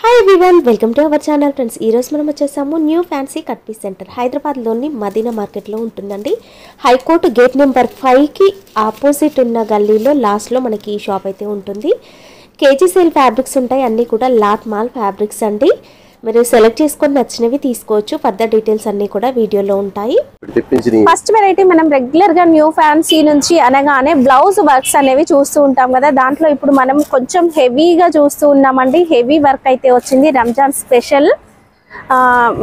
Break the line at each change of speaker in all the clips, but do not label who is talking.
Hi everyone, welcome to our channel friends. ఈరోజు మనం వచ్చేసాము new fancy cut piece centre హైదరాబాద్లోని మదీనా మార్కెట్లో ఉంటుందండి. హైకోర్టు గేట్ నెంబర్ 5కి ఆపోజిట్ ఉన్న గల్లీలో లాస్ట్లో మనకి ఈ షాప్ అయితే ఉంటుంది. కేజీ సేల్ ఫ్యాబ్రిక్స్ ఉంటాయి, అన్నీ కూడా లాట్ మాల్ ఫ్యాబ్రిక్స్ అండి. మీరు సెలెక్ట్ చేసుకొని నచ్చినవి తీసుకోవచ్చు. ఫర్దర్ డీటెయిల్స్ అన్నీ కూడా వీడియోలో ఉంటాయి.
ఫస్ట్ వెరైటీ మనం రెగ్యులర్ గా న్యూ ఫ్యాన్సీ నుంచి అనగానే బ్లౌజ్ వర్క్స్ అనేవి చూస్తూ ఉంటాం కదా. దాంట్లో ఇప్పుడు మనం కొంచెం హెవీగా చూస్తూ ఉన్నామండి. హెవీ వర్క్ అయితే వచ్చింది, రంజాన్ స్పెషల్.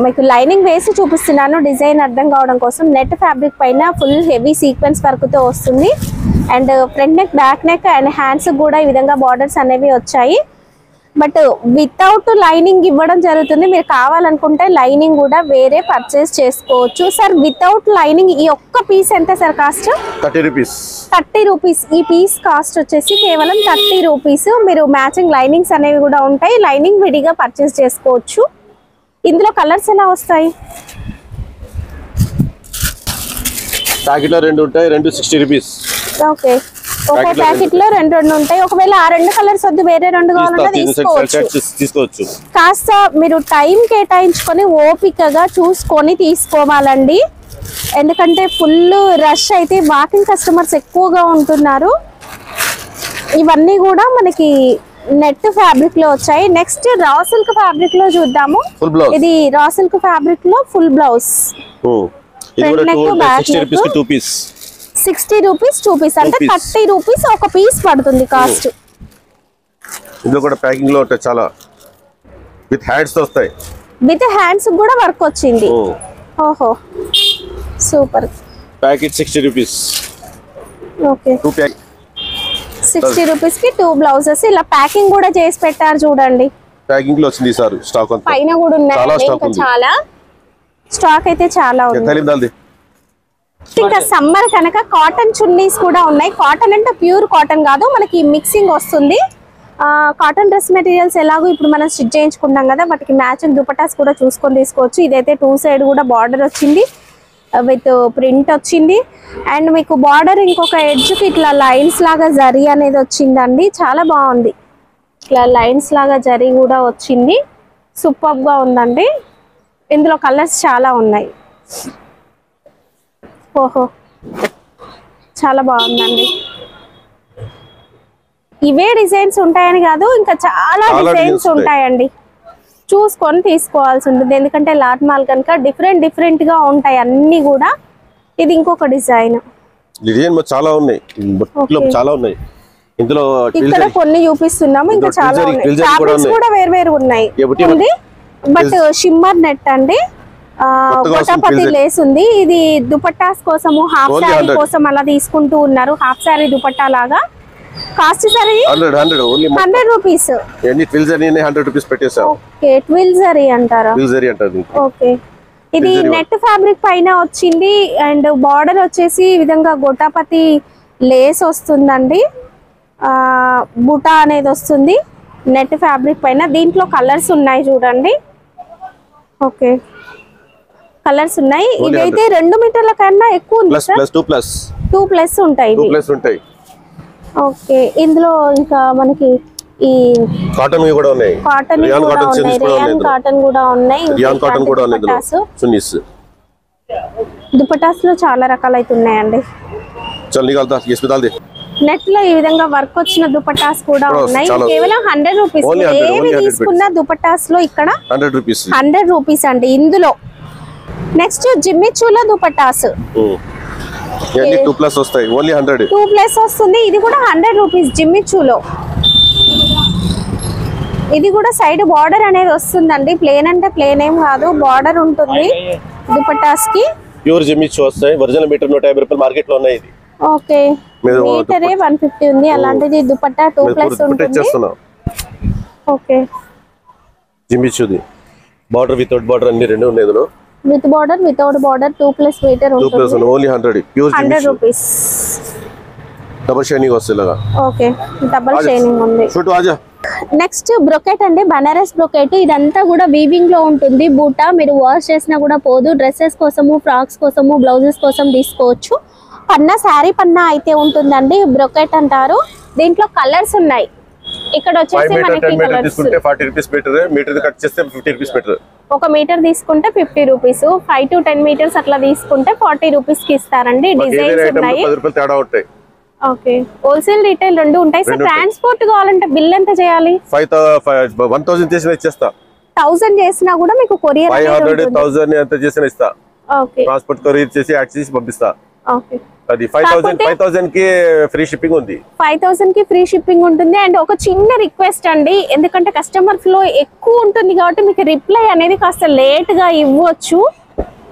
మీకు లైనింగ్ వేసి చూపిస్తున్నాను డిజైన్ అర్థం కావడం కోసం. నెట్ ఫ్యాబ్రిక్ పైన ఫుల్ హెవీ సీక్వెన్స్ వర్క్ తో వస్తుంది. And front neck, back neck and hands కూడా ఈ విధంగా బార్డర్స్ అనేవి వచ్చాయి. బట్ వితౌట్ లైనింగ్ ఇవ్వడం జరుగుతుంది. మీరు కావాలనుకుంటే లైనింగ్ కూడా వేరే పర్చేస్ చేసుకోవచ్చు. సార్ వితౌట్ లైనింగ్ ఈ ఒక్క పీస్ ఎంత సార్ కాస్ట్? 30 రూపీస్. ఈ పీస్ కాస్ట్ వచ్చేసి కేవలం 30 రూపీస్. మీరు మ్యాచింగ్ లైనింగ్స్ అనేవి కూడా ఉంటాయి, లైనింగ్ విడిగా పర్చేస్ చేసుకోవచ్చు. ఇందులో కలర్స్ ఎలా వస్తాయి?
ప్యాకెట్ లో రెండు ఉంటాయి, రెండు 60 రూపీస్.
ఓకే, ఒక ప్యాకెట్ లో రెండు ఉంటాయి. ఒకవేళ ఆ రెండు కలర్స్ వద్దు, వేరే రెండు కావాలన్నా తీసుకోవచ్చు. కాస్త మీరు టైం కేటాయించుకొని ఓపికగా చూసుకొని తీసుకోవాలండి. ఎందుకంటే ఫుల్ రష్ అయితే, వాకింగ్ కస్టమర్స్ ఎక్కువగా ఉంటున్నారు. ఇవన్నీ కూడా మనకి నెట్ ఫ్యాబ్రిక్ లో వచ్చాయి. నెక్స్ట్ రా సిల్క్ ఫ్యాబ్రిక్ లో చూద్దాము. ఇది రా సిల్క్ ఫ్యాబ్రిక్ లో ఫుల్ బ్లౌజ్. 60 రూపీస్ 2 పీస్ అంటే 30 రూపీస్ ఒక పీస్ పడుతుంది కాస్ట్.
ఇందులో కూడా ప్యాకింగ్ లో ఉంటాయి, చాలా విత్ హ్యాండ్స్ వస్తాయి.
విత్ హ్యాండ్స్ కూడా వర్క్ వచ్చింది. ఓహో super.
Packet 60 rupees.
Okay, 60 rupees కి 2 బ్లౌజెస్. ఇలా ప్యాకింగ్ కూడా చేసి పెట్టారు చూడండి.
ప్యాకింగ్ లో వచ్చింది సార్. స్టాక్ అంతా
పైన కూడా ఉన్నాయి, ఇంకా చాలా స్టాక్ అయితే చాలా ఉంది. ఇంకా సమ్మర్ కనుక కాటన్ చున్నీస్ కూడా ఉన్నాయి. కాటన్ అంటే ప్యూర్ కాటన్ కాదు, మనకి మిక్సింగ్ వస్తుంది. కాటన్ డ్రెస్ మెటీరియల్స్ ఎలాగో ఇప్పుడు మనం స్టిచ్ చేయించుకుంటాం కదా, వాటికి మ్యాచింగ్ దుపటాస్ కూడా చూసుకొని తీసుకోవచ్చు. ఇదైతే 2 సైడ్ కూడా బార్డర్ వచ్చింది, విత్ ప్రింట్ వచ్చింది. అండ్ మీకు బార్డర్ ఇంకొక ఎడ్జ్కి ఇట్లా లైన్స్ లాగా జరీ అనేది వచ్చిందండి. చాలా బాగుంది, ఇట్లా లైన్స్ లాగా జరీ కూడా వచ్చింది. సూపర్ గా ఉందండి. ఇందులో కలర్స్ చాలా ఉన్నాయి. ఓహో చాలా బాగుందండి. ఇవే డిజైన్స్ ఉంటాయని కాదు, ఇంకా చాలా డిజైన్స్ ఉంటాయండి. చూసుకొని తీసుకోవాల్సి ఉంటుంది, ఎందుకంటే లాట్ మాల్ కనుక డిఫరెంట్ గా ఉంటాయి అన్ని కూడా. ఇది ఇంకొక డిజైన్
చాలా ఉన్నాయి, చాలా ఉన్నాయి. ఇందులో
ఇక్కడ కొన్ని చూపిస్తున్నాము, ఇంకా చాలా ఉన్నాయి. ఫ్యాబ్రిక్స్ కూడా వేరు ఉన్నాయి. బట్ షిమ్మర్ నెట్ అండి, గోటాపతి లేస్ ఉంది. ఇది దుపట్టాస్ కోసము, హాఫ్ సారీ కోసం అలా తీసుకుంటూ ఉన్నారు. హాఫ్ సారీ దుపట్టా లాగా. Cost sir 100 rupees. Okay, twill zari అంటారా? ఓకే, ఇది నెట్ ఫ్యాబ్రిక్ పైన వచ్చింది. అండ్ బార్డర్ వచ్చేసి ఈ విధంగా గోటాపతి లేస్ వస్తుందండి. బుటా అనేది వస్తుంది నెట్ ఫ్యాబ్రిక్ పైన. దీంట్లో కలర్స్ ఉన్నాయి చూడండి. ఓకే, కలర్స్ ఉన్నాయి. ఇదైతే 2 మీటర్ల కన్నా ఎక్కువ ఉంది సార్. 2 ప్లస్ ఉంటాయి. ఓకే, ఇందులో ఇంకా మనకి ఈ
కాటన్ కూడా ఉన్నాయి,
రియాన్ కాటన్ కూడా ఉన్నాయి. దుపటాస్ లో చాలా రకాలు అయితే ఉన్నాయండి. నెట్ లో ఈ విధంగా వర్క్ వచ్చిన దుపటాస్ కూడా ఉన్నాయి. కేవలం 100 రూపీస్. ఏవి తీసుకున్న దుపటాస్ లో ఇక్కడ 100 రూపీస్ అండి. ఇందులో నెక్స్ట్ జిమ్మిచూలో దుపటాస్
2 ప్లస్ వస్తాయి, ఓన్లీ 100.
2 ప్లస్ వస్తుంది. ఇది కూడా 100 రూపీస్ జిమ్మిచూలో. ఇది కూడా సైడ్ బార్డర్ అనేది వస్తుందండి. ప్లేన్ అంటే ప్లేన్ ఏం కాదు, బార్డర్ ఉంటుంది దుపటాస్ కి.
ప్యూర్ జిమ్మిచూ వస్తాయి. ఒరిజినల్ మీటర్ 150 రూపాయలు మార్కెట్ లో ఉన్నాయి. ఇది
ఓకే, మీటరే 150 ఉంది. అలాంటిది దుపట్టా 2 ప్లస్ ఉంటుంది. ఓకే,
జిమ్మిచూది బార్డర్ వితౌట్ బార్డర్ అన్ని రెండు ఉన్నాయి. ఇందులో
with border, without border 2 plus metre ఉంటుంది.
Only 100. Pure
100 rupees.
Double shining వస్తుంది.
ఓకే, డబుల్ షైనింగ్ ఉంది. నెక్స్ట్ బ్రొకెట్ అండి, బనారస్ బ్రొకెట్. ఇదంతా కూడా వీవింగ్ లో ఉంటుంది. బూటా మీరు వాష్ చేసినా కూడా పోదు. డ్రెస్సెస్ కోసము, ఫ్రాక్స్ కోసము, బ్లౌజెస్ కోసం తీసుకోవచ్చు. పన్నా శారీ పన్నా అయితే ఉంటుందండి, బ్రొకెట్ అంటారు. దీంట్లో కలర్స్ ఉన్నాయి. ఇక్కడ వచ్చేసి
5 మీటర్ 10 మీటర్
మనకి
తీసుకుంటే 40 రూపీస్ మీటర్, మీటర్ కట్ చేస్తే 50 రూపీస్ మీటర్.
1 మీటర్ తీసుకుంటే 50 రూపీస్, 5 to 10 మీటర్స్ అట్లా తీసుకుంటే 40 రూపీస్ కి ఇస్తారండి. డిజైన్స్ ఉన్నాయి,
10 రూపాయలు తేడా ఉంటాయి.
ఓకే, హోల్సేల్ రీటైల్ రెండు ఉంటాయి. సార్ ట్రాన్స్పోర్ట్ కావాలంటే బిల్ ఎంత చేయాలి?
1000 చేసినా ఇచ్చేస్తా.
1000 చేసినా కూడా మీకు కొరియర్
500 1000 ఎంత చేసినా ఇస్తా.
ఓకే,
ట్రాన్స్పోర్ట్ కొరియర్ చేసి యాడ్ చేసి పంపిస్తా.
ఓకే,
అది 5000 కి ఫ్రీ షిప్పింగ్ ఉంది.
5000 కి ఫ్రీ షిప్పింగ్ ఉంటుంది. అండ్ ఒక చిన్న రిక్వెస్ట్ అండి, ఎందుకంటే కస్టమర్ ఫ్లో ఎక్కువ ఉంటుంది కాబట్టి మీకు రిప్లై అనేది కాస్త లేట్ గా ఇవ్వచ్చు.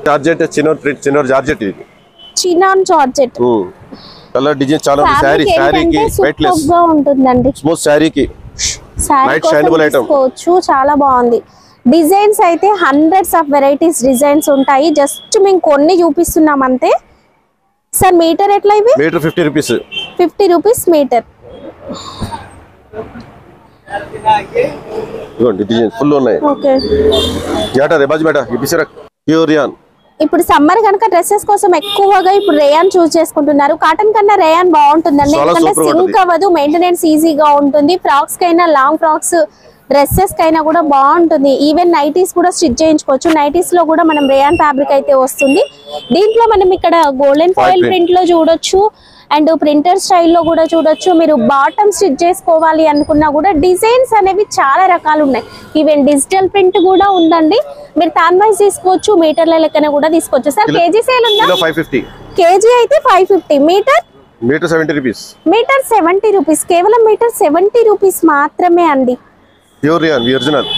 జార్జెట్ చిన్నోర్ జార్జెట్ ఇది.
చినాన్ జార్జెట్
కలర్ డిజైన్ చాలా ఉంది. సారీకి వెయిట్ లెస్
గా ఉంటుందండి.
స్మూత్ సారీకి
సారీ తీసుకోవచ్చు, చాలా బాగుంది. డిజైన్స్ అయితే హండ్రెడ్స్ ఆఫ్ వెరైటీస్ డిజైన్స్ ఉంటాయి. జస్ట్ మేము కొన్ని చూపిస్తున్నాం అంతే. సార్ మీటర్ ఎట్లా ఇవి?
Metre 50 rupees.
50 rupees metre.
ఇదిగోండి డిజైన్ ఫుల్ ఉన్నాయి.
ఓకే,
యాట రేబాజ్ బేటా ఇపిసరా ప్యూర్ రియాన్.
ఇప్పుడు సమ్మర్ కనుక డ్రెస్సెస్ కోసం ఎక్కువగా ఇప్పుడు రేయాన్ చూస్ చేసుకుంటున్నారు. కాటన్ కన్నా రేయాన్ బాగుంటుందండి, ఎందుకంటే సింక్ అవ్వదు, మెయింటెనెన్స్ ఈజీగా ఉంటుంది. ఫ్రాక్స్ కైనా, లాంగ్ ఫ్రాక్స్, డ్రెస్సెస్ కైనా కూడా బాగుంటుంది. ఈవెన్ నైటీస్ కూడా స్టిచ్ చేయించుకోవచ్చు. నైటీస్ లో కూడా మనం రేయాన్ ఫ్యాబ్రిక్ అయితే వస్తుంది. దీంట్లో మనం ఇక్కడ గోల్డెన్ ఫాయిల్ ప్రింట్ లో చూడొచ్చు, అండ్ ప్రింటర్ స్టైల్లో కూడా చూడొచ్చు. మీరు బాటమ్ స్టిచ్ చేసుకోవాలి అనుకున్నా కూడా డిజైన్స్ అనేవి చాలా రకాలు ఉన్నాయి. ఈవెన్ డిజిటల్ ప్రింట్ కూడా ఉందండి. మీరు టాన్ వైజ్ తీసుకోవచ్చు, మీటర్ల లెక్కన కూడా తీసుకోవచ్చు. సార్ కేజీ సేల్ ఉందా?
550.
కేజీ అయితే 550. Metre
70 rupees.
Metre 70 rupees. కేవలం మీటర్ 70 రూపీస్ మాత్రమే అండి.
Pure rayon original.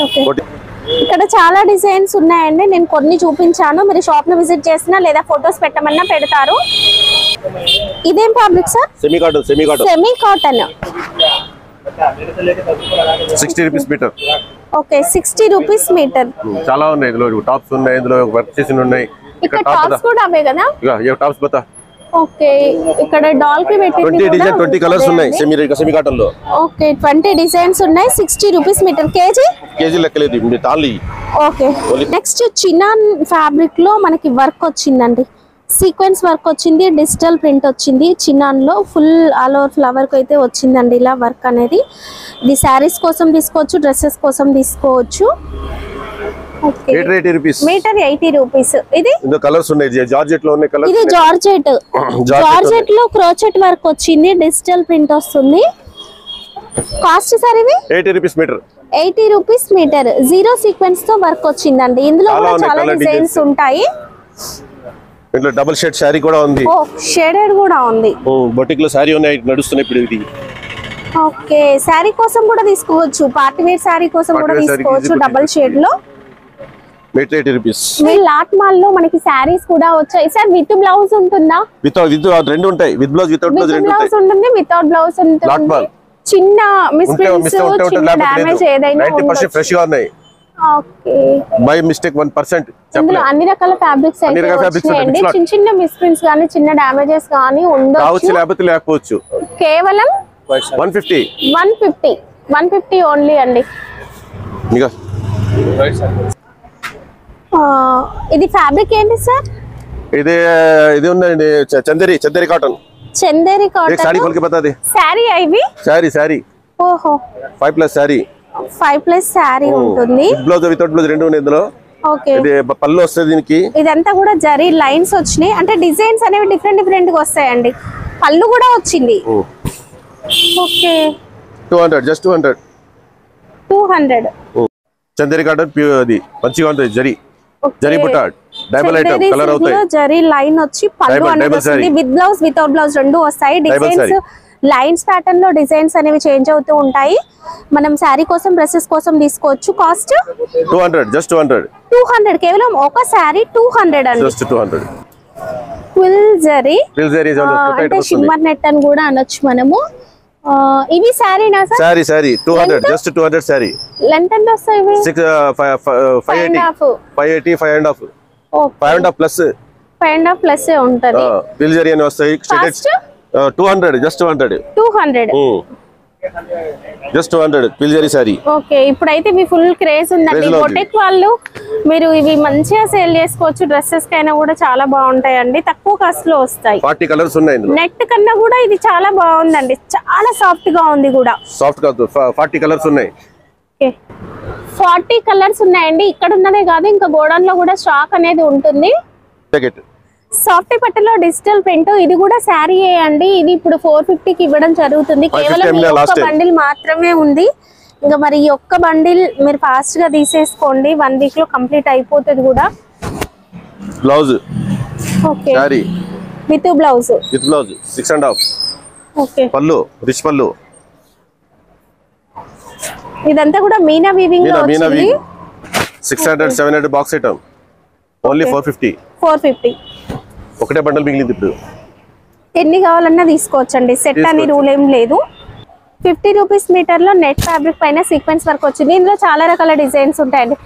ఓకే, ఇక్కడ చాలా డిజైన్స్ ఉన్నాయండి. నేను కొన్ని చూపించాను, మీరు షాప్ ను విజిట్ చేసినా లేదా ఫొటోస్ పెట్టమన్నా పెడతారు. ఇదేం fabric sir?
Semi cotton.
Semi cotton.
60 rupees metre.
Okay, 60 rupees metre.
చాలా ఉన్నాయి ఇందులో. టాప్స్ ఉన్నాయి, ఇందులో వర్క్ చేసి ఉన్నాయి.
ఇక్కడ టాప్స్ కూడా అవే కదా?
ये టాప్స్ బతా.
ఓకే, ఇక్కడ డాల్ కి పెట్టింది
20 డిజైన్ 20 కలర్స్ ఉన్నాయి సెమీ కాటన్ లో.
ఓకే, 20 డిజైన్స్ ఉన్నాయి. 60 రూపీస్ మీటర్. కేజీ
లెక్కలేదు మీ తాళి.
ఓకే, నెక్స్ట్ చినాన్ ఫ్యాబ్రిక్ లో మనకి వర్క్ వచ్చిందండి. సీక్వెన్స్ వర్క్ వచ్చింది, డిజిటల్ ప్రింట్ వచ్చింది. చినాన్ లో ఫుల్ ఆల్ ఓవర్ ఫ్లవర్ కి అయితే వచ్చిందండి ఇలా వర్క్ అనేది. ఇది శారీస్ కోసం తీసుకోవచ్చు, డ్రెస్సెస్ కోసం తీసుకోవచ్చు. Okay, metre 80 rupees. ఇది
కలర్స్ ఉన్నాయి, జార్జెట్ లో ఉన్నాయి కలర్స్.
ఇది జార్జెట్ లో క్రోచెట్ వర్క్ వచ్చింది, డిజిటల్ ప్రింట్ వస్తుంది. కాస్ట్ సార్ ఇవి
80 rupees metre.
80 rupees metre. Zero sequence తో వర్క్ వచ్చిందండి. ఇందులో కూడా చాలా డిజైన్స్ ఉంటాయి.
ఇందులో డబుల్ షేడ్ సారీ కూడా ఉంది.
ఓ, షేడెడ్ కూడా ఉంది.
బొటిక్ లో సారీ ఉన్నాయి నడుస్తున్నాయి ఇప్పుడు ఇది.
ఓకే, సారీ కోసం కూడా తీసుకోవచ్చు, పార్టీ వేర్ సారీ కోసం కూడా తీసుకోవచ్చు డబుల్ షేడ్ లో.
Metre 80 rupees.
మీ లాట్ మాల్ లో మనకి సారీస్ కూడా వచ్చాయి. సార్ విత్ బ్లౌజ్ ఉంటుందా?
విత్ రెండు ఉంటాయి. విత్ బ్లౌజ్ వితౌట్ బ్లౌజ్ రెండు ఉంటాయి.
ఉంటుంది, వితౌట్ బ్లౌజ్ ఉంటుంది. చిన్న మిస్ప్రింట్స్, చిన్న డ్యామేజ్ ఏదైనా
90% ఫ్రెష్ గా ఉన్నాయి.
Okay,
by mistake 1%.
ఇందులో అన్ని రకాల ఫ్యాబ్రిక్స్ అయితే వచ్చాయండి. చిన్న చిన్న మిస్ప్రింట్స్ గానీ, చిన్న డ్యామేజెస్ గానీ ఉండొచ్చు,
లేకపోవచ్చు.
కేవలం 150 ఓన్లీ అండి. ఇది ఫ్యాబ్రిక్ ఏంటి సార్?
ఇది ఉందండి చందేరి కాటన్.
చందేరి కాటన్.
సారీ खोल के बता दे.
సారీ ఐవి?
సారీ.
ఓహో,
5+ సారీ.
5+ సారీ ఉంటుంది.
బ్లౌజ్ వితౌట్ బ్లౌజ్ రెండు ఉన్నాయి ఇందులో.
ఓకే,
ఇది పళ్ళు వస్తుంది దీనికి.
ఇదంతా కూడా జరీ లైన్స్ వచ్చినాయి, అంటే డిజైన్స్ అనేవి డిఫరెంట్ గా వస్తాయండి. పళ్ళు కూడా వచ్చింది. Okay,
200 just 200. Chanderi cotton pure. అది మంచిగా ఉంటుంది. జరీ బుట్ట డబుల్ ఐటమ్ కలర్ అవుతాయి.
జరీ లైన్ వచ్చి పళ్ళు అనేది వస్తుంది. విత్ బ్లౌజ్ వితౌట్ బ్లౌజ్ రెండు వస్తాయి. డిజైన్స్ లైన్స్ ప్యాటర్న్ లో డిజైన్స్ అనేవి చేంజ్ అవుతూ ఉంటాయి. మనం శారీ కోసం, డ్రెస్సెస్ కోసం తీసుకోవచ్చు. Cost
200 just
200. కేవలం ఒక శారీ 200 అండి.
జస్ట్ 200.
ఫుల్ జరీ అంటే షిమ్మర్ నెట్ అని కూడా అనొచ్చు మనము. ఇవి శారీనా sir?
Sari 200 just 200 sari.
Length ఎంత వస్తాయి ఇవి?
580 5.5 ప్లస్
5.5 ప్లస్ ఉంటది.
ఫిల్ జరీ అని వస్తాయి. 200 జస్ట్ 200. జస్ట్ 200 పిల్జరీ సారీ.
ఓకే, ఇప్పుడైతే మీ ఫుల్ క్రేజ్ ఉందండి.
Craze లో ఉంది.
బొటిక్ వాళ్ళు మీరు ఇవి మంచిగా సేల్ చేసుకోవచ్చు. డ్రెస్సెస్ కైనా కూడా చాలా బాగుంటాయండి, తక్కువ కాస్ట్ లో వస్తాయి.
40 కలర్స్ ఉన్నాయి ఇందులో.
నెట్ కన్నా కూడా ఇది చాలా బాగుందండి, చాలా సాఫ్ట్ గా ఉంది కూడా.
సాఫ్ట్ కాదు, 40 కలర్స్ ఉన్నాయి.
ఓకే, 40 కలర్స్ ఉన్నాయండి. ఇక్కడ ఉన్నదే కాదు, ఇంకా గోడౌన్ లో కూడా స్టాక్ అనేది ఉంటుంది.
ప్యాకెట్
సాఫ్ట్ పట్టులో డిజిటల్ ప్రింట్, ఇది కూడా శారీ అండి. ఇది ఇప్పుడు 450కి ఇవ్వడం జరుగుతుంది. కేవలం ఈ ఒక్క బండిల్ మాత్రమే ఉంది. ఇంకా మరి ఈ ఒక్క బండిల్ మీరు ఫాస్ట్ గా తీసేసుకోండి, 1 వీక్ లో కంప్లీట్ అయిపోతుంది కూడా.
Blouse
okay,
sorry
with blouse.
6.5.
Okay,
పళ్ళు రిచ్ పళ్ళు.
ఇదంతా కూడా మీనా వీవింగ్ లో
మీనా
వచ్చింది.
600 700 బాక్స్ ఐటమ్ ఓన్లీ 450.
450.
ఒకటే బండల్ మిగిలింది ఇప్పుడు.
ఎన్ని కావాలన్నా తీసుకోవచ్చండి, సెట్ అని రూల్ ఏం లేదు. 50 రూపీస్ మీటర్ లో నెట్ ఫ్యాబ్రిక్ పైన సీక్వెన్స్ వర్క్ వచ్చింది. ఇందులో చాలా రకాల డిజైన్స్ ఉంటాయండి.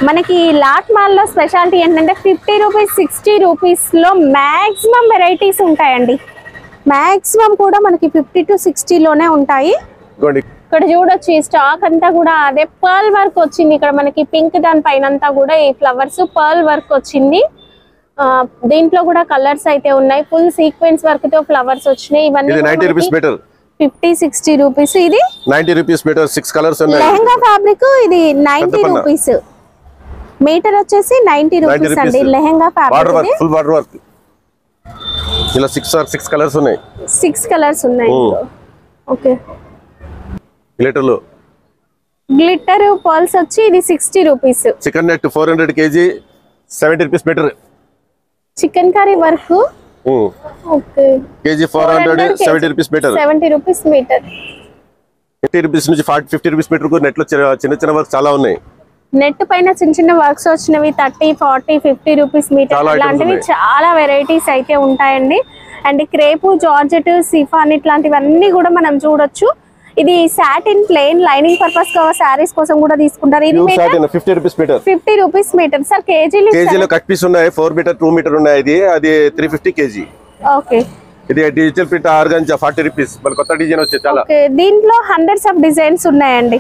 మనకి లాట్ మాల్ లో స్పెషాలిటీ ఏంటంటే 50 రూపీస్ 60 రూపీస్ లో మాక్సిమం వెరైటీస్ ఉంటాయండి. మాక్సిమం కూడా మనకి 50 to 60 లోనే ఉంటాయి. ఇక్కడ చూడొచ్చు, ఈ స్టాక్ అంతా కూడా అదే పర్ల్ వర్క్ వచ్చింది. ఇక్కడ మనకి పింక్ దాని పైన అంతా కూడా ఈ ఫ్లవర్స్ పర్ల్ వర్క్ వచ్చింది. దీంట్లో కూడా కలర్స్ అయితే ఉన్నాయి. ఫుల్ సీక్వెన్స్ వర్క్ తో ఫ్లవర్స్ వచ్చినాయి. ఇవన్నీ
90 రూపీస్ మీటర్.
50-60 రూపీస్. ఇది
90 రూపీస్ మీటర్, 6 కలర్స్ ఉన్నాయి.
లెహంగా ఫ్యాబ్రిక్ ఇది 90 రూపీస్ మీటర్ వచ్చేసి 90 రూపీస్ అండి. Lehenga fabric
full border work. ఇలా 6 కలర్స్ ఉన్నాయి.
6 కలర్స్ ఉన్నాయి. ఓకే,
గ్లిటర్ లో
గ్లిటర్ పర్ల్స్ వచ్చి ఇది 60 rupees.
Chikan net 400 kg 70 rupees metre.
Chikankari work. Okay,
KG 400 70 rupees metre.
70 rupees metre.
50 rupees నుంచి 50 రూపీస్ మీటర్ కు నెట్ లో చిన్న వర్క్ చాలా ఉన్నాయి.
నెట్ పైన చిన్న వర్క్స్ వచ్చినవి 30 40 50 రూపీస్ మీటర్ ఇలాంటివి చాలా వెరైటీస్ అయితే ఉంటాయండి. అండ్ క్రేపు జార్జెట్ సిఫాన్ ఇట్లాంటివన్నీ కూడా మనం చూడొచ్చు. ఇది satin plain lining purpose saris కోసం కూడా తీసుకుంటారు. ఇది
50 rupees metre.
50 rupees metre. Sir కేజీలో
కట్ పీస్ ఉన్నాయి. 4 మీటర్ 2 మీటర్ ఉన్నాయి. అది 350 kg.
ఓకే,
ఇది డిజిటల్ ప్రింట్ ఆర్గంజా 40 రూపీస్. మన కొత్త డిజైన్ వచ్చే చాలా.
ఓకే, దీంట్లో హండ్రెడ్స్ ఆఫ్ డిజైన్స్ ఉన్నాయండి.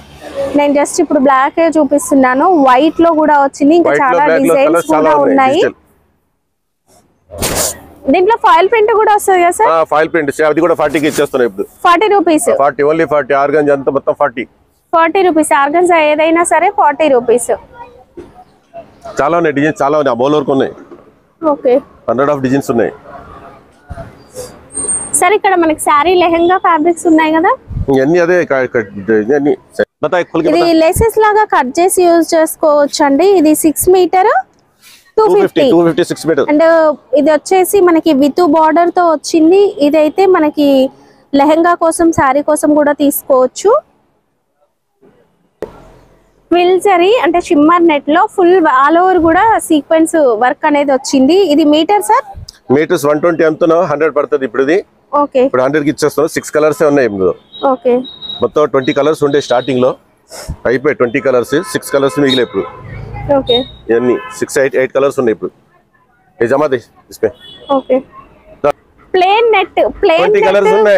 నేను జస్ట్ ఇప్పుడు బ్లాక్ చూపిస్తున్నాను. వైట్ లో కూడా వచ్చింది, ఇంకా చాలా డిజైన్స్ కూడా ఉన్నాయి. దీంట్లో ఫాయిల్ ప్రింట్ కూడా వస్తుంది కదా సార్?
ఫాయిల్ ప్రింట్ అది కూడా 40కి ఇచ్చేస్తున్నాయి ఇప్పుడు.
40 రూపీస్.
40 ఓన్లీ 40. ఆర్గంజా అంతా మొత్తం
40 రూపీస్. ఆర్గంజా ఏదైనా సరే 40 రూపీస్.
చాలా ఉన్నాయి డిజైన్స్, చాలా ఉన్నాయి. మోల్ వరకు ఉన్నాయి.
ఓకే,
100 ఆఫ్ డిజైన్స్ ఉన్నాయి.
సార్ ఇక్కడ మనకి శారీ లెహంగా ఫ్యాబ్రిక్స్ ఉన్నాయి కదా,
ఇవన్నీ అదే.
ఇది లేసెస్ లాగా కట్ చేసి యూజ్ చేసుకోవచ్చు అండి. ఇది 6 మీటర్ 250
6 మీటర్.
అండ్ ఇది వచ్చేసి మనకి విత్ బార్డర్ తో వచ్చింది. ఇదైతే మనకి లెహంగా కోసం శారీ కోసం కూడా తీసుకోవచ్చు. క్విల్జరీ అంటే షిమ్మర్ నెట్ లో ఫుల్ ఆల్ ఓవర్ కూడా సీక్వెన్స్ వర్క్ అనేది వచ్చింది. ఇది మీటర్ సార్?
మీటర్స్ 120 అమ్ముతున్నాం, 100 పడుతుంది ఇప్పుడు. ఇది
ఓకే,
ఇప్పుడు 100కి ఇచ్చేస్తున్నాం. 6 కలర్స్ ఉన్నాయి ఇందులో.
ఓకే,
మొత్తం 20 కలర్స్ ఉండే స్టార్టింగ్ లో, అయిపోయి 20 కలర్స్. 6 కలర్స్ మిగిలే ఇప్పుడు.
ఓకే,
ఇవన్నీ 8 కలర్స్ ఉన్నాయి ఇప్పుడు. ये जमा दे इसपे.
Okay, plain net. Plain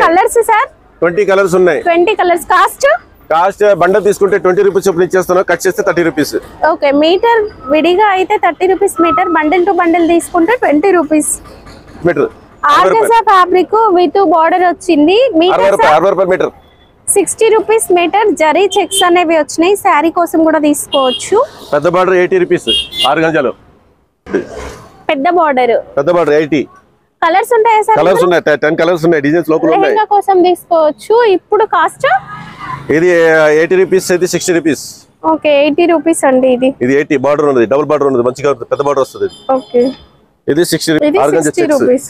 colours sir
20 colours ఉన్నాయి.
20 కలర్స్. కాస్ట్
బండల్ తీసుకుంటే 20 రూపీస్ చొప్పున ఇచ్చేస్తున్నాం. కట్ చేస్తే 30 రూపీస్.
ఓకే, మీటర్ విడిగా అయితే 30 rupees metre. Bundle to bundle తీసుకుంటే 20 rupees
metre.
Organza fabric with border వచ్చింది.
60 రూపాయలు metre.
60 rupees metre. Zari checks అనేవి వచ్చినాయి. శారీ కోసం కూడా తీసుకోవచ్చు.
పెద్ద బార్డర్ 80 రూపీస్. ఆర్గంజాలో
పెద్ద బార్డర్
80.
కలర్స్ ఉంటాయా సార్?
కలర్స్ ఉన్నాయి, 10 కలర్స్ ఉన్నాయి. డిజైన్స్ లోపల ఉన్నాయి.
లెహంగా కోసం తీసుకోవచ్చు. ఇప్పుడు కాస్ట్
ఇది 80 రూపీస్, ఇది 60 రూపీస్.
ఓకే, 80 రూపీస్ అండి. ఇది
80 బార్డర్ ఉన్నది, డబుల్ బార్డర్ ఉన్నది, మంచిగా పెద్ద బార్డర్ వస్తుంది.
ఓకే,
ఇది 60
రూపీస్.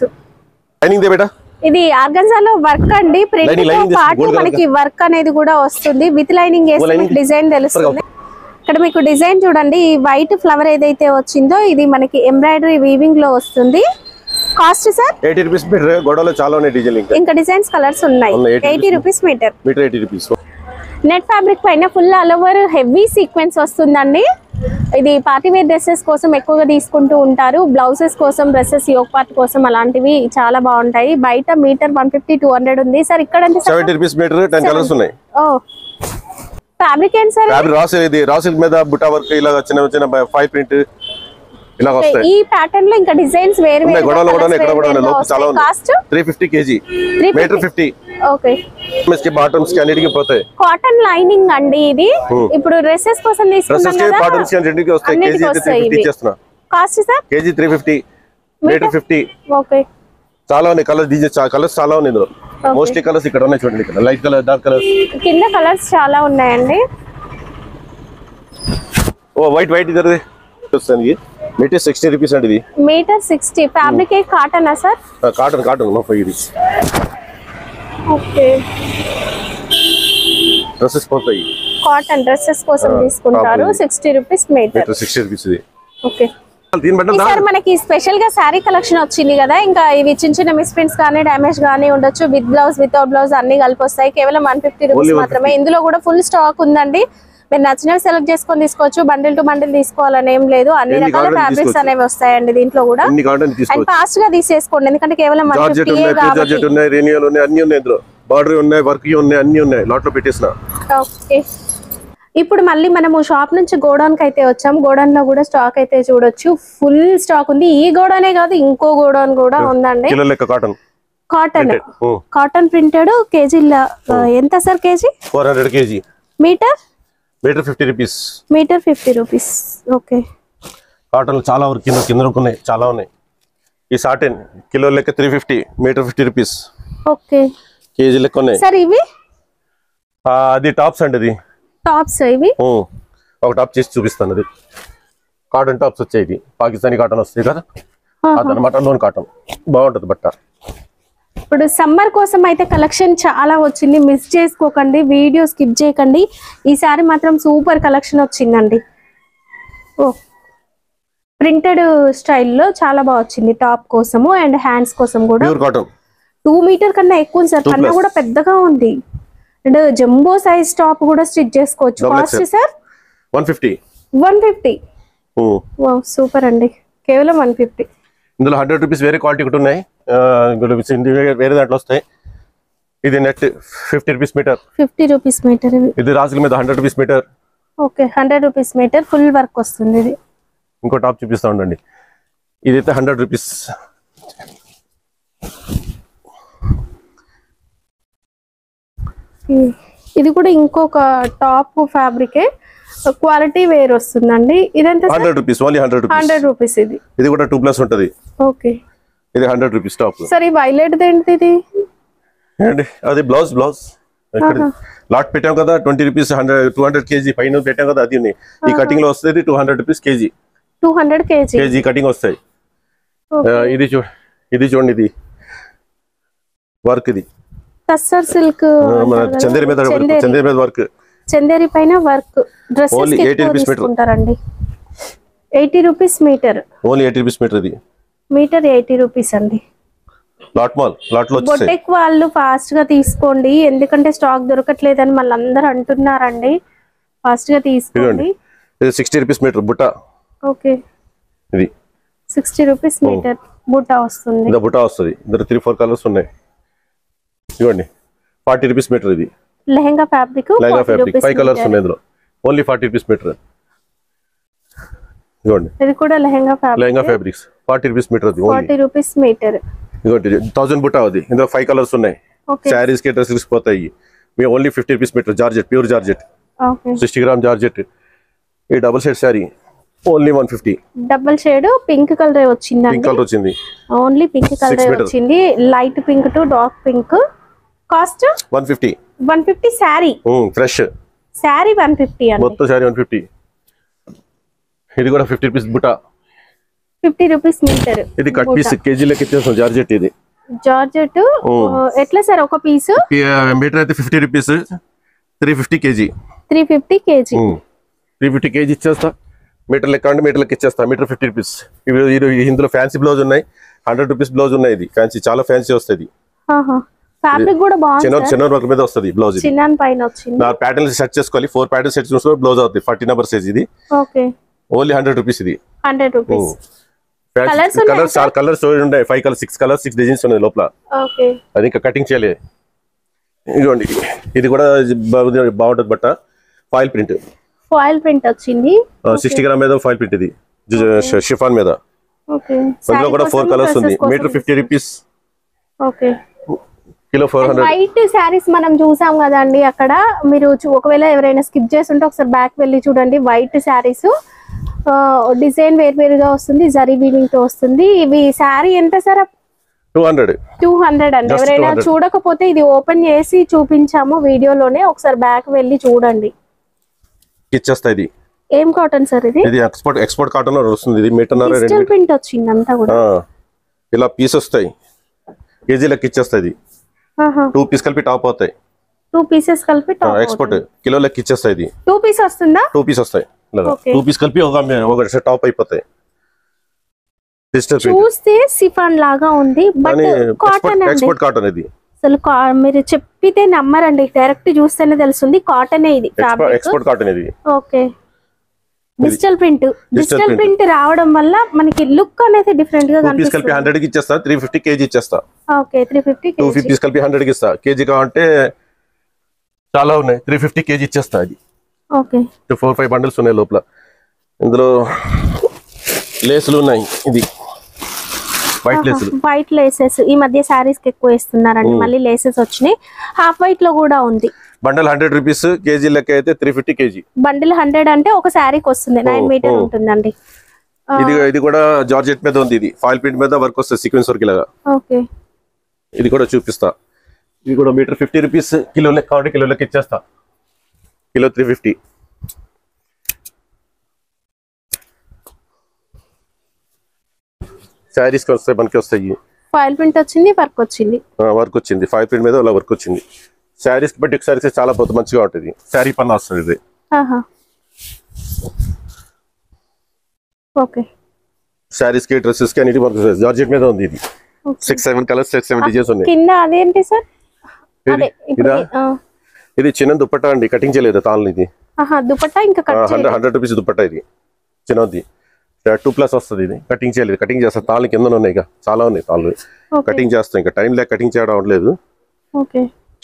లైనింగ్ దే బేటా.
ఇది ఆర్గంజాలో వర్క్ అండి. ప్రింట్ తో పాటు మనకి వర్క్ అనేది కూడా వస్తుంది. విత్ లైనింగ్ వేస్తే డిజైన్ తెలుస్తుంది. ఇక్కడ మీకు డిజైన్ చూడండి. ఈ వైట్ ఫ్లవర్ ఏదైతే వచ్చిందో ఇది మనకి ఎంబ్రాయిడరీ వీవింగ్ లో వస్తుంది. Cost sir
80 rupees metre. గొడవలో చాలా ఉన్నాయి డిజైన్.
ఇంకా డిజైన్స్ కలర్స్ ఉన్నాయి. 80 rupees metre.
80 rupees.
Net fabric పైన full all over heavy sequence వస్తుందండి. ఇది పార్టీ వేర్ డ్రెస్సెస్ కోసం ఎక్కువగా తీసుకుంటూ ఉంటారు. బ్లౌజెస్ కోసం, డ్రెస్సెస్ యోక్ పార్ట్ కోసం అలాంటివి చాలా బాగుంటాయి. బయట మీటర్ 150-200 ఉంది సార్. ఇక్కడ ఎంత
70 రూపీస్ మీటర్, 10 కలర్స్ ఉన్నాయి.
ఓ ఫ్యాబ్రిక్ ఏంటి సార్?
ఫ్యాబ్రిక్ రా సిల్క్ మీద బుటా వర్క్ ఇలా చిన్న చిన్న 5 ప్రింట్ ఇలా వస్తాయి.
ఈ ప్యాటర్న్ లో ఇంకా డిజైన్స్ వేరే వేరే
గొడవలు కూడా ఎక్కడ కూడా లోపు చాలా ఉంది.
Cost
350 kg metre 50.
ఓకే.
మిస్కి బాటమ్స్ కి అన్నిటికి పోతాయి. కాటన్
లైనింగ్ అండి ఇది. ఇప్పుడు డ్రెస్సెస్ కోసం తీసుకున్నాం కదా,
డ్రెస్సెస్ కి బాటమ్స్ కి అన్నిటికి వస్తాయి. కేజీ 350 ఇచ్చేస్తున్నా.
Cost sir
KG 350, metre 50.
Okay.
చాలా ఉన్నాయి కలర్స్, కలర్స్ చాలా ఉన్నాయి ఇందులో. మోస్ట్లీ కలర్స్ ఇక్కడ ఉన్నాయి చూడండి. ఇక్కడ లైట్ కలర్, డార్క్ కలర్స్,
కింద కలర్స్ చాలా ఉన్నాయండి.
ఓ వైట్ ఇదర్ వస్తుంది. మీటర్ 60 రూపీస్ అండి. ఇది
మీటర్ 60. ఫ్యాబ్రిక్ ఏ కాటనా సార్?
కాటన్ నో ఇది.
ఓకే.
డ్రెస్సెస్ పోతాయి.
కాటన్ డ్రెస్సెస్ కోసం తీసుకుంటారు. 60 రూపీస్ మీటర్.
60 రూపీస్ ఇది.
ఓకే. ఈసారి మనకి స్పెషల్ గా శారీ కలెక్షన్ వచ్చింది కదా, ఇంకా ఇవి చిన్న మిస్ప్రింట్స్ కానీ డ్యామేజ్ కానీ ఉండొచ్చు. విత్ బ్లౌజ్, వితౌట్ బ్లౌజ్ అన్ని కలిపి వస్తాయి. కేవలం 150 రూపీస్ మాత్రమే. ఇందులో కూడా ఫుల్ స్టాక్ ఉందండి. మీరు నచ్చినవి సెలెక్ట్ చేసుకొని తీసుకోవచ్చు. బండిల్ టు బండిల్ తీసుకోవాలని ఏం లేదు. అన్ని రకాల ఫ్యాబ్రిక్స్ అనేవి వస్తాయండి దీంట్లో కూడా. అండ్ ఫాస్ట్ గా తీసేసుకోండి, ఎందుకంటే కేవలం 150
ఉన్నాయి, రేనియల్ ఉన్నాయి, అన్ని ఉన్నాయి. ఇందులో బార్డర్ ఉన్నాయి, వర్క్ ఉన్నాయి, అన్ని ఉన్నాయి. లాట్ లో పెట్టేసిన.
ఓకే. ఇప్పుడు మళ్ళీ మనము షాప్ నుంచి గోడౌన్ కి అయితే వచ్చాము. గోడౌన్ లో కూడా స్టాక్ అయితే చూడొచ్చు, ఫుల్ స్టాక్ ఉంది. ఈ గోడౌనే కాదు, ఇంకో గోడౌన్ కూడా ఉందండి. Cotton printed. కేజీల ఎంత sir? KG
400 kg.
Metre
50 rupees.
Metre 50 rupees. Okay.
Cotton చాలా వరకు కింద ఉన్నాయి, చాలా ఉన్నాయి. ఈ సాటిన్ కిలో లెక్క 350, మీటర్ 50 రూపీస్.
ఓకే.
కేజీ లెక్క ఉన్నాయి
సార్. ఇవి
అది టాప్స్ అండి. అది
టాప్స్. ఇవి
ఒక టాప్ చేసి చూపిస్తాను. అది కాటన్ టాప్స్ వచ్చాయి. ఇది పాకిస్తానీ కాటన్ వస్తాయి కదా, అదనమాట. లోన్ కాటన్ బాగుంటది బట్ట.
ఇప్పుడు సమ్మర్ కోసం అయితే కలెక్షన్ చాలా వచ్చింది. మిస్ చేసుకోకండి, వీడియో స్కిప్ చేయకండి. ఈసారి మాత్రం సూపర్ కలెక్షన్ వచ్చిందండి. ఓ ప్రింటెడ్ స్టైల్లో చాలా బాగా వచ్చింది. టాప్ కోసము అండ్ హ్యాండ్స్ కోసం కూడా. 2 మీటర్ కన్నా ఎక్కువ ఉంది సార్. కన్నా కూడా పెద్దగా ఉంది. అండ్ జంబో సైజ్ టాప్ కూడా స్టిచ్ చేసుకోవచ్చు. Cost sir
150.
వావ్ సూపర్ అండి. కేవలం 150.
ఇందులో 100 రూపీస్ వేరే క్వాలిటీ కూడా ఉన్నాయి. వేరే దాంట్లో వస్తాయి. ఇది net 50 rupees metre. 50
rupees metre.
ఇది రాజుల మీద 100 rupees metre.
Okay. 100 rupees metre full work వస్తుంది. ఇది
ఇంకో టాప్ చూపిస్తా ఉండండి. ఇదైతే 100 రూపీస్.
ఇది కూడా ఇంకొక టాప్ ఫ్యాబ్రికే, క్వాలిటీ వేర్ వస్తుందండి. ఇదంతా
100 రూపీస్. Only 100
rupees. ఇది
కూడా 2+ ఉంటది.
ఓకే.
ఇది 100 రూపీస్ టాప్.
సరే ఈ వైలెట్ ఏంటి? ఇది
అది బ్లౌజ్ లాట్ పెట్టాం కదా. 20 రూపీస్ 200 kg పైన పెట్టాం కదా. అది ఈ కటింగ్ లో వస్తుంది 200 రూపీస్ కేజీ.
200 kg
కటింగ్ వస్తాయి. ఇది చూడండి. ఇది వర్క్. ఇది
టస్సర్ సిల్క్,
చందేరి మీద వర్క్.
చందేరి పైన వర్క్. డ్రెస్సెస్ కి 80 రూపీస్ తీసుకుంటారండి. 80 rupees metre.
Only 80 rupees metre. ఇది
మీటర్ 80 రూపీస్ అండి.
లాట్ లో
బొటెక్ వాళ్ళు ఫాస్ట్ గా తీసుకోండి, ఎందుకంటే స్టాక్ దొరకట్లేదని మళ్ళీ అందరూ అంటున్నారండి. ఫాస్ట్ గా తీసుకోండి.
ఇది 60 రూపీస్ మీటర్ బుట్ట.
ఓకే.
ఇది
60 రూపీస్ మీటర్ బుట్ట వస్తుంది.
ఇది బుట్ట వస్తుంది. ఇందులో 3-4 కలర్స్ ఉన్నాయి. ఇవ్వండి. 40 రూపీస్ మీటర్. ఇది
లెహంగా ఫ్యాబ్రిక్.
5 కలర్స్ ఉన్నాయి ఇందులో. Only 40 rupees metre. ఇవ్వండి.
ఇది కూడా lehenga
fabrics 40 rupees metre.
40 rupees metre.
ఇవ్వండి. 1000 బుట్ట. అది ఇందులో 5 కలర్స్ ఉన్నాయి. శారీస్ కి డ్రెస్సెస్ పోతాయి. మీ only 50 rupees metre. Georgette, pure georgette. 60 gram georgette. ఈ double shade sari only 150.
Double shade pink colour వచ్చింది.
పింక్ కలర్ వచ్చింది.
ఓన్లీ పింక్ కలర్ వచ్చింది. Light pink to dark pink. Cost
150.
150 sari.
Fresh
sari 150 అండి.
మొత్తం శారీ 150. ఇది కూడా 50 రూపీస్ బుట్ట. 50
రూపీస్ మీటర్.
ఇది కట్ పీస్ కేజీ లెక్క ఇచ్చేస్తాం. జార్జెట్. ఇది
జార్జెట్ ఎట్లా సార్ ఒక పీస్?
మీటర్ అయితే 50 రూపీస్. 350 kg.
350 kg.
350 kg ఇచ్చేస్తా. మీటర్ లెక్క అంటే మీటర్ లెక్క ఇచ్చేస్తా. Metre 50 rupees. ఇందులో ఫ్యాన్సీ బ్లౌజ్ ఉన్నాయి. 100 రూపీస్ బ్లౌజ్ ఉన్నాయి. ఇది ఫ్యాన్సీ, చాలా ఫ్యాన్సీ వస్తుంది.
ఫ్యాబ్రిక్ కూడా బాగుంది.
చిన్న వర్క్ మీద వస్తుంది బ్లౌజ్.
చిన్న పైన వచ్చింది.
నా ప్యాటర్న్స్ సెట్ చేసుకోవాలి. 4 ప్యాటర్న్స్ సెట్ చేసుకోవాలి. బ్లౌజ్ అవుతుంది. 40 నెంబర్ సైజ్. ఇది
ఓకే.
ఓన్లీ 100 రూపీస్ ఇది.
100 రూపీస్.
కలర్స్ ఉన్నాయి 5 కలర్స్ 6 కలర్స్ 6 డిజైన్స్ ఉన్నాయి లోపల.
ఓకే.
అది ఇంకా కటింగ్ చేయలే. ఇదిగోండి ఇది కూడా బాగుంటుంది బట్ట. ఫాయిల్ ప్రింట్
వచ్చింది.
60 గ్రామ్ మీద ఫాయిల్ ప్రింట్ ఇది షిఫాన్ మీద.
ఓకే.
అందులో కూడా 4 కలర్స్ ఉంది. Metre 50 rupees.
Okay.
Kilo 400.
White saris మనం చూసాం కదండి అక్కడ. మీరు ఒకవేళ ఎవరైనా స్కిప్ చేసి ఉంటే ఒకసారి బ్యాక్ వెళ్ళి చూడండి. వైట్ శారీస్ డిజైన్ వేరువేరుగా వస్తుంది, జరీ వీవింగ్ తో వస్తుంది. ఇవి శారీ ఎంత సార్? 200 అండి. ఎవరైనా చూడకపోతే ఇది ఓపెన్ చేసి చూపించాము వీడియోలోనే, ఒకసారి బ్యాక్ వెళ్ళి చూడండి.
ఇచ్చేస్తాయి.
ఏం కాటన్ సార్ ఇది?
ఇది ఎక్స్పోర్ట్ కాటన్ లో వస్తుంది. ఇది మీటర్నర
డిజిటల్ ప్రింట్ వచ్చింది అంతా కూడా.
ఇలా పీస్ వస్తాయి. కేజీ లెక్క ఇచ్చేస్తాయి. 2 పీస్ కలిపి టాప్ అవుతాయి.
2 పీసెస్ కలిపి టాప్.
ఎక్స్పోర్ట్ కిలో లెక్క ఇచ్చేస్తాయి. ఇది
2 పీస్ వస్తుందా?
2 పీస్ వస్తాయి. 2 పీస్ కలిపి ఒక టాప్ అయిపోతాయి.
చూస్తే సిఫాన్ లాగా ఉంది బట్ కాటన్.
ఎక్స్పోర్ట్ కాటన్ ఇది.
అసలు మీరు చెప్పితే నమ్మరండి, డైరెక్ట్ చూస్తేనే తెలుస్తుంది కాటనే ఇది.
ఎక్స్పోర్ట్ కాటన్ ఇది.
ఓకే. డిజిటల్ ప్రింట్ రావడం వల్ల మనకి లుక్ అనేది డిఫరెంట్ గా కనిపిస్తుంది. 2 పీస్
కలిపి 100 కి ఇచ్చేస్తా. 350 కేజీ ఇచ్చేస్తా.
ఓకే. 350 కేజీ.
2 పీస్ కలిపి 100 కి ఇస్తా. కేజీ కావాలంటే చాలా ఉన్నాయి. 350 కేజీ ఇచ్చేస్తా. అది
ఓకే.
4-5 బండిల్స్ ఉన్నాయి లోపల. ఇందులో లేసులు ఉన్నాయి. ఇది
వైట్ లేసెస్ ఈ మధ్య సారీస్ కి ఎక్కువ వేస్తున్నారండి. మళ్ళీ లేసెస్ వచ్చినాయి. హాఫ్ వైట్ లో కూడా ఉంది.
Bundle 100 rupees. కేజీ లెక్క అయితే 350 కేజీ.
బండిల్ 100 అంటే ఒక శారీకి వస్తుంది. 9 మీటర్ ఉంటుందండి.
ఇది కూడా జార్జెట్ మీద ఉంది. ఇది ఫాయిల్ ప్రింట్ మీద వర్క్ వస్తుంది, సీక్వెన్స్ వర్క్ లాగా.
ఓకే.
ఇది కూడా చూపిస్తా. ఇది కూడా మీటర్ 50 రూపీస్. కిలో లెక్క కావాలి, కిలో లెక్క ఇచ్చేస్తా. కిలో 350. శారీస్ వస్తాయి, మనకి వస్తాయి.
ఫాయిల్ ప్రింట్ వచ్చింది, వర్క్ వచ్చింది. ఫాయిల్
ప్రింట్ మీద అలా వర్క్ వచ్చింది. శారీస్ బట్టి శారీస్ చాలా మంచిగా ఉంటుంది. శారీ పన్నా వస్తుంది ఇది.
ఓకే.
శారీస్ కి డ్రెస్సెస్ కి అన్నిటి వర్క్ జార్జెట్ మీద ఉంది. ఇది 6-7 కలర్స్ 6-7 డిజైన్స్ ఉన్నాయి.
కింద అదేంటి సార్?
ఇది చిన్న దుపట్టా అండి. కటింగ్ చేయలేదు తాళ్ళు. ఇది
దుపట్టా ఇంకా
100 రూపీస్ దుపట్టా. ఇది చిన్నది 2+ వస్తుంది. ఇది కటింగ్ చేయలేదు. కటింగ్ చేస్తా. తాళ్ళు కింద ఉన్నాయి, చాలా ఉన్నాయి తాళ్ళు. కటింగ్ చేస్తాం. ఇంకా టైం లేక కటింగ్ చేయడం లేదు.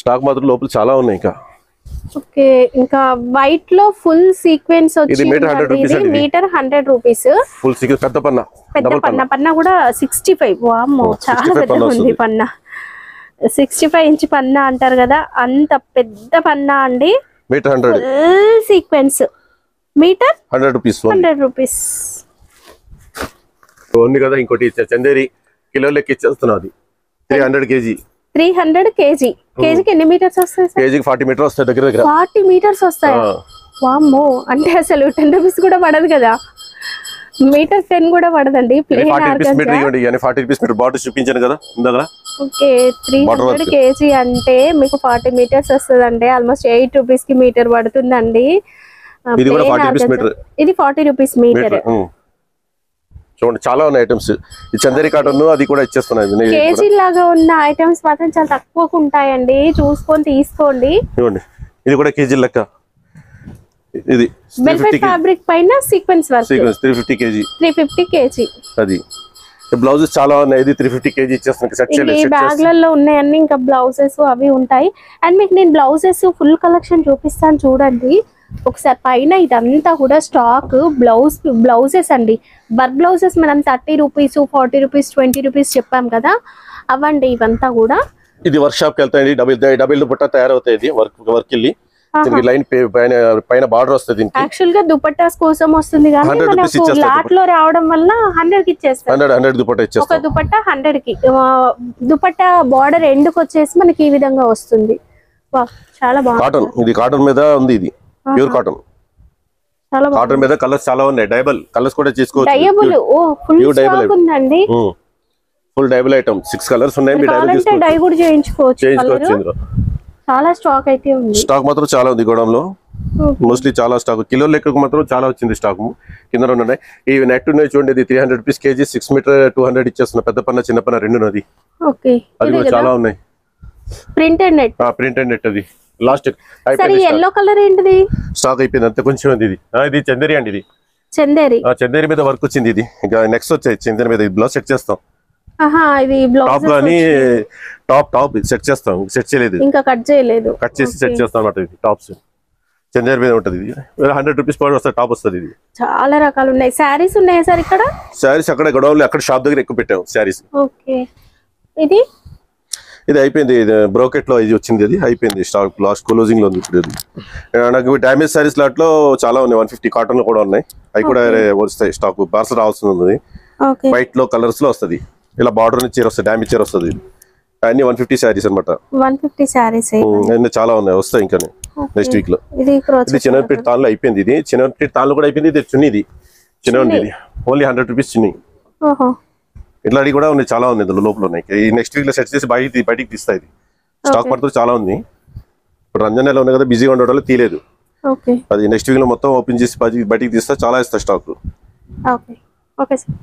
స్టాక్ మాత్రం లోపల చాలా ఉన్నాయి.
ఓకే. ఇంకా వైట్ లో ఫుల్ సీక్వెన్స్ వచ్చింది. Metre 100 rupees.
ఫుల్ సీక్వెన్స్ పెద్ద
పన్నా కూడా 65. వామ్మో, చాలా పెద్దగా ఉంది పన్నా. 65 ఇంచ్ పన్నా అంటారు కదా, అంత పెద్ద పన్నా అండి.
Metre 100.
Full sequence. Metre
100 rupees ఉంది కదా. ఇంకోటి చందేరి కిలో లెక్క ఇచ్చేస్తున్నా. అది 300 కేజీ.
300 కేజీ. కేజీకి ఎన్ని మీటర్స్ వస్తాయి?
కేజీకి 40 మీటర్ వస్తాయి. దగ్గర
40 మీటర్స్ వస్తాయి. వామ్మో, అంటే అసలు 10 రూపీస్ కూడా పడదు కదా. మీటర్ 10 కూడా పడదండి.
40 రూపీస్ మీటర్ బాటిల్ చూపించాను కదా ఇందాక.
ఓకే. 300 కేజీ అంటే మీకు 40 మీటర్స్ వస్తుంది అంటే ఆల్మోస్ట్ 8 రూపీస్ కి మీటర్ పడుతుందండి.
ఇది కూడా 40 రూపీస్ మీటర్.
ఇది 40 రూపీస్ మీటర్.
చూడండి చాలా ఉన్నాయి ఐటమ్స్. ఈ చందేరి కాటన్ అది కూడా ఇచ్చేస్తున్నాయి.
కేజీ లాగా ఉన్న ఐటమ్స్ మాత్రం చాలా తక్కువకు ఉంటాయండి. చూసుకొని తీసుకోండి.
చూడండి ఇది కూడా కేజీ లెక్క. ఇది
వెల్వెట్ ఫ్యాబ్రిక్ పైన సీక్వెన్స్ వర్క్.
350 కేజీ.
350 కేజీ.
అది బ్లౌజెస్ చాలా ఉన్నాయి. ఇది 350 కేజీ ఇచ్చేస్తున్నాయి. సెట్ చేయలేదు.
ఈ బ్యాగ్లలో ఉన్నాయన్నీ ఇంకా బ్లౌజెస్ అవి ఉంటాయి. అండ్ మీకు నేను బ్లౌజెస్ ఫుల్ కలెక్షన్ చూపిస్తాను చూడండి ఒకసారి. పైన ఇదంతా కూడా స్టాక్ బ్లౌజెస్ అండి. వర్క్ బ్లౌజెస్ మనం 30 రూపీస్, 40 రూపీస్, 20 రూపీస్ చెప్పాం కదా, అవ్వండి ఇవంతా కూడా.
ఇది వర్క్ షాప్ కి వెళ్తాయండి. డబుల్ దుపట్టా తయారవుతాయి. ఇది వర్క్ వెళ్ళి లైన్ పైన బార్డర్ వస్తుంది.
యాక్చువల్ గా దుపట్టాస్ కోసం వస్తుంది కానీ మనకు లాట్ లో రావడం వల్ల 100 కి ఇచ్చేస్తారు.
100 దుపట్టా ఇచ్చేస్తారు.
ఒక దుపట్టా 100 కి. దుపట్టా బార్డర్ ఎండ్కి వచ్చేసి మనకి ఈ విధంగా వస్తుంది. చాలా బాగుంది.
కాటన్. ఇది కాటన్ మీద ఉంది. ఇది ప్యూర్ కాటన్. కాటన్ మీద కలర్స్ చాలా ఉన్నాయి. డైబల్ కలర్స్ కూడా చేసుకోవచ్చు.
డైబుల్. ఓ ఫుల్ స్టాక్ ఉందండి.
ఫుల్ డైబుల్ ఐటమ్ 6 కలర్స్ ఉన్నాయి. మీ డైబుల్ తీసుకోవచ్చు.
డై కూడా చేయించుకోవచ్చు. చాలా స్టాక్ అయితే ఉంది.
స్టాక్ మాత్రం చాలా ఉంది గోడౌన్ లో. మోస్ట్లీ చాలా స్టాక్. కిలో లెక్కకు మాత్రం చాలా వచ్చింది స్టాక్. కింద ఉన్నాయి. ఈ నెట్ ఉన్నాయి చూడండి. ఇది 300 రూపీస్ కేజీ. 6 మీటర్ 200 ఇచ్చేస్తున్నా. పెద్ద పన్న చిన్న పన్న రెండు ఉన్నది.
ఓకే.
అది కూడా చాలా ఉన్నాయి.
Printed net.
Printed net. అది లాస్ట్
సరే. yellow కలర్ ఏంటిది?
స్టాక్ అయిపోయింది అంతే. కొంచెం ఉంది. ఇది చందేరి అండి. ఇది
చందేరి
చందేరి మీద వర్క్ వచ్చింది ఇది. ఇంకా నెక్స్ట్ వచ్చాయి చందేరి మీద బ్లౌజ్ సెట్ చేస్తాం.
ఇది
టాప్ లో అని టాప్ సెట్ చేస్తాం, సెట్ చేయలేదు
ఇంకా కట్ చేయలేదు,
కట్ చేసి సెట్ చేస్తాం అన్నమాట. ఇది టాప్స్ చందేరి మీద ఉంటుంది. ఇది 100 రూపీస్ పర్ వస్తుంది టాప్ వస్తుంది. ఇది
చాలా రకాలు ఉన్నాయి. శారీస్ ఉన్నాయా సార్ ఇక్కడ?
శారీస్ అక్కడ గొడవలు అక్కడ షాప్ దగ్గర ఎక్కువ పెట్టాం శారీస్.
ఓకే, ఇది
అయిపోయింది. బ్రోకెట్ లో ఇది వచ్చింది, అది అయిపోయింది. స్టాక్ లాస్ట్ క్లోజింగ్ లో ఉంది ఇప్పుడు. నాకు డ్యామేజ్ సారీస్ లాట్లో చాలా ఉన్నాయి, 150 కాటన్ లో కూడా ఉన్నాయి. అవి కూడా వస్తాయి స్టాక్. పార్సల్ రావాల్సి ఉంది. వైట్ లో కలర్స్ లో వస్తుంది. ఇలా బార్డర్ చీర వస్తుంది, డ్యామేజ్ చీర వస్తుంది. అన్ని 150 శారీస్ అనమాట.
150 శారీస్
చాలా ఉన్నాయి, వస్తాయి ఇంకా నెక్స్ట్ వీక్ లో. ఇది చిన్నపేట తాన్లో అయిపోయింది. ఇది చిన్నపేట తాన్లో కూడా అయిపోయింది. ఇది చున్నీ, ఇది చిన్న ఉంది. ఇది ఓన్లీ 100 రూపీస్ చున్నీ. ఇట్లా అడిగి కూడా ఉన్నాయి, చాలా ఉంది ఇందులో లోపల ఉన్నాయి. ఈ నెక్స్ట్ వీక్ లో సెట్ చేసి బయటికి తీస్తాయి. ఇది స్టాక్ పడుతుంది, చాలా ఉంది. ఇప్పుడు రంజాన్ నెల ఉంది కదా, బిజీగా ఉండడం వల్ల తీయలేదు. అది నెక్స్ట్ వీక్ లో మొత్తం ఓపెన్ చేసి బయటికి తీస్తా, చాలా ఇస్తా స్టాక్.
Okay sir.